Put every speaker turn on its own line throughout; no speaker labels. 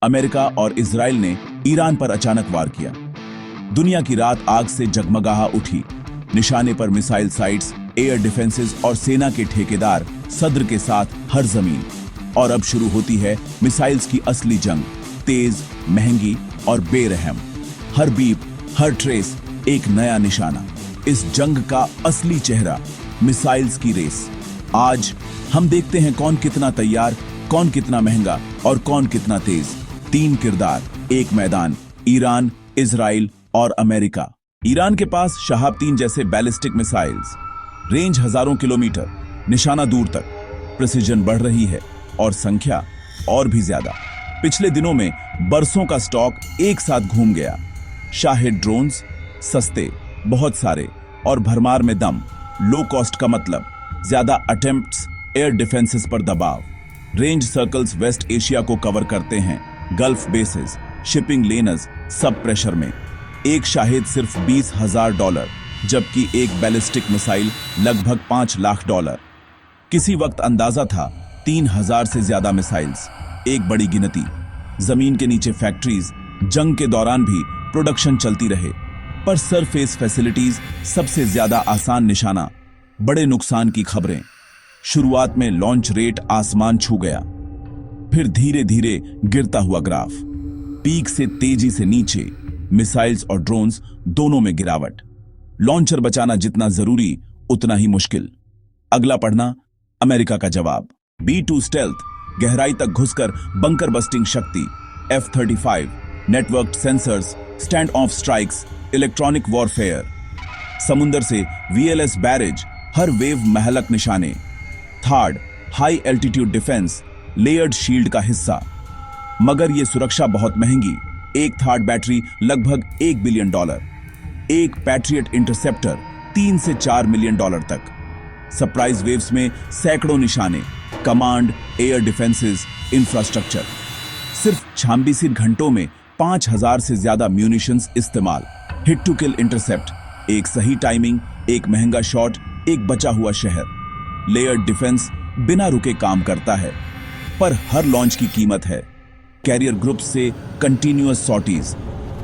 America और Israel ने Iran पर अचानक वार किया। दुनिया की रात आग से जगमगाहा उठी। निशाने पर मिसाइल साइट्स, एयर डिफेंसेस और सेना के ठेकेदार सद्र के साथ हर जमीन। और अब शुरू होती है मिसाइल्स की असली जंग, तेज, महंगी और बेरहम। हर बीप, हर ट्रेस एक नया निशाना। इस जंग का असली चेहरा, मिसाइल्स की रेस। आज हम देखते हैं कौन कितना तैयार, कौन कितना महंगा और कौन कितना तेज। 3 किरदार, एक मैदान, ईरान, इजराइल और अमेरिका। ईरान के पास शहाब 3 जैसे बैलिस्टिक मिसाइल्स, रेंज हजारों किलोमीटर, निशाना दूर तक। प्रिसिजन बढ़ रही है और संख्या और भी ज्यादा। पिछले दिनों में बरसों का स्टॉक एक साथ घूम गया। शाहिद ड्रोन्स, सस्ते, बहुत सारे और भरमार में दम। लो कॉस्ट का मतलब ज्यादा अटेम्प्ट्स, एयर डिफेंसेस पर दबाव। रेंज सर्कल्स वेस्ट एशिया को कवर करते हैं। गल्फ बेसेस, शिपिंग लेनर्स सब प्रेशर में। एक शाहिद सिर्फ $20,000, जबकि एक बैलिस्टिक मिसाइल लगभग $5 लाख। किसी वक्त अंदाजा था 3,000 से ज्यादा मिसाइल्स, एक बड़ी गिनती। जमीन के नीचे फैक्ट्रीज, जंग के दौरान भी प्रोडक्शन चलती रहे। पर सरफेस फैसिलिटीज सबसे ज्यादा आसान निशाना। बड़े नुकसान की खबरें। शुरुआत में लॉन्च रेट आसमान छू गया, फिर धीरे धीरे गिरता हुआ ग्राफ। पीक से तेजी से नीचे, मिसाइल्स और ड्रोन्स दोनों में गिरावट। लॉन्चर बचाना जितना जरूरी उतना ही मुश्किल। अगला पढ़ना, अमेरिका का जवाब। B-2 स्टेल्थ, गहराई तक घुसकर बंकर बस्टिंग शक्ति। F-35, networked sensors, stand off strikes, electronic warfare. समुंदर से VLS बैरेज, हर वेव महलक निशाने। Third, high altitude defence, layered shield का हिस्सा। मगर यह सुरक्षा बहुत महंगी। एक थर्ड बैटरी लगभग $1 बिलियन। एक पैट्रियट इंटरसेप्टर $3 से $4 मिलियन तक। सरप्राइज वेव्स में सैकड़ों निशाने, कमांड, एयर डिफेंसेस, इंफ्रास्ट्रक्चर। सिर्फ 26 घंटों में 5,000 से ज्यादा म्यूनिशंस इस्तेमाल। हिट टू किल इंटरसेप्ट, एक सही टाइमिंग, एक महंगा शॉट, एक बचा हुआ शहर। लेयर्ड डिफेंस बिना रुके काम करता है, पर हर लॉन्च की कीमत है। कैरियर ग्रुप से कंटिन्यूअस सॉर्टीज,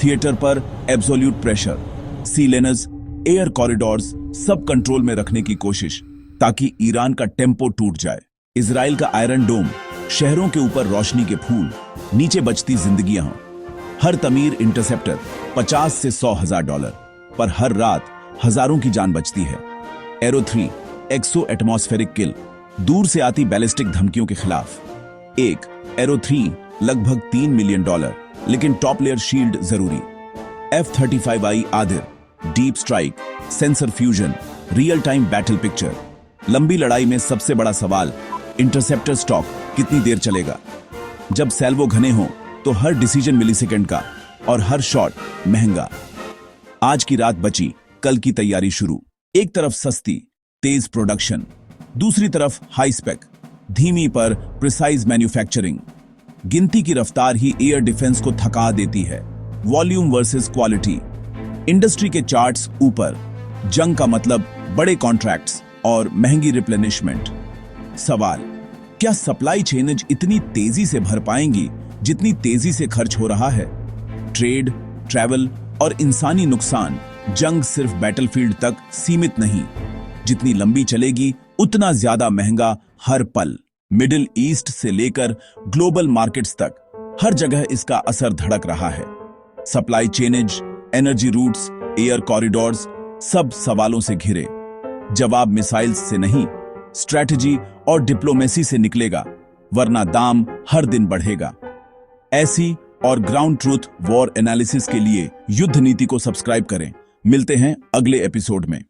थिएटर पर एब्सोल्यूट प्रेशर, सी लेनर्स, एयर कॉरिडोर्स सब कंट्रोल में रखने की कोशिश, ताकि ईरान का टेम्पो टूट जाए। इजराइल का आयरन डोम, शहरों के ऊपर रोशनी के फूल, नीचे बचती जिंदगियां। हर तमीर इंटरसेप्टर $50,000 से $100,000, पर हर रात हजारों की जान बचती है। एरो 3, एक्सो एटमॉस्फेरिक किल, दूर से आती बैलिस्टिक धमकियों के खिलाफ। एक एरो 3 लगभग $3 मिलियन, लेकिन टॉप लेयर शील्ड जरूरी। F-35I आदिर, deep strike, sensor fusion, real time battle picture. लंबी लड़ाई में सबसे बड़ा सवाल, इंटरसेप्टर स्टॉक कितनी देर चलेगा। जब सैल्वो घने हो तो हर डिसीजन मिलीसेकंड का और हर शॉट महंगा। आज की रात बची, कल की तैयारी शुरू। एक तरफ सस्ती, तेज प्रोडक्शन, दूसरी तरफ हाई स्पेक, धीमी पर प्रिसाइज मैन्युफैक्चरिंग। गिनती की रफ्तार ही एयर डिफेंस को थका देती है। Volume versus quality. इंडस्ट्री के चार्ट्स ऊपर। जंग का मतलब बड़े कॉन्ट्रैक्ट्स और महंगी रिप्लेनिशमेंट। सवाल, क्या सप्लाई चेनेज इतनी तेजी से भर पाएंगी जितनी तेजी से खर्च हो रहा है? ट्रेड, ट्रैवल और इंसानी नुकसान। जंग सिर्फ बैटलफील्ड तक सीमित नहीं, जितनी लंबी चलेगी उतना ज्यादा महंगा हर पल। मिडिल ईस्ट से लेकर ग्लोबल मार्केट्स तक हर जगह इसका असर धड़क रहा है। Supply chains, energy routes, air corridors सब सवालों से घिरे। जवाब मिसाइल्स से नहीं, स्ट्रैटेजी और डिप्लोमेसी से निकलेगा, वरना दाम हर दिन बढ़ेगा। ऐसी और ग्राउंड ट्रूथ वॉर एनालिसिस के लिए युद्ध नीति को सब्सक्राइब करें। मिलते हैं अगले एपिसोड में।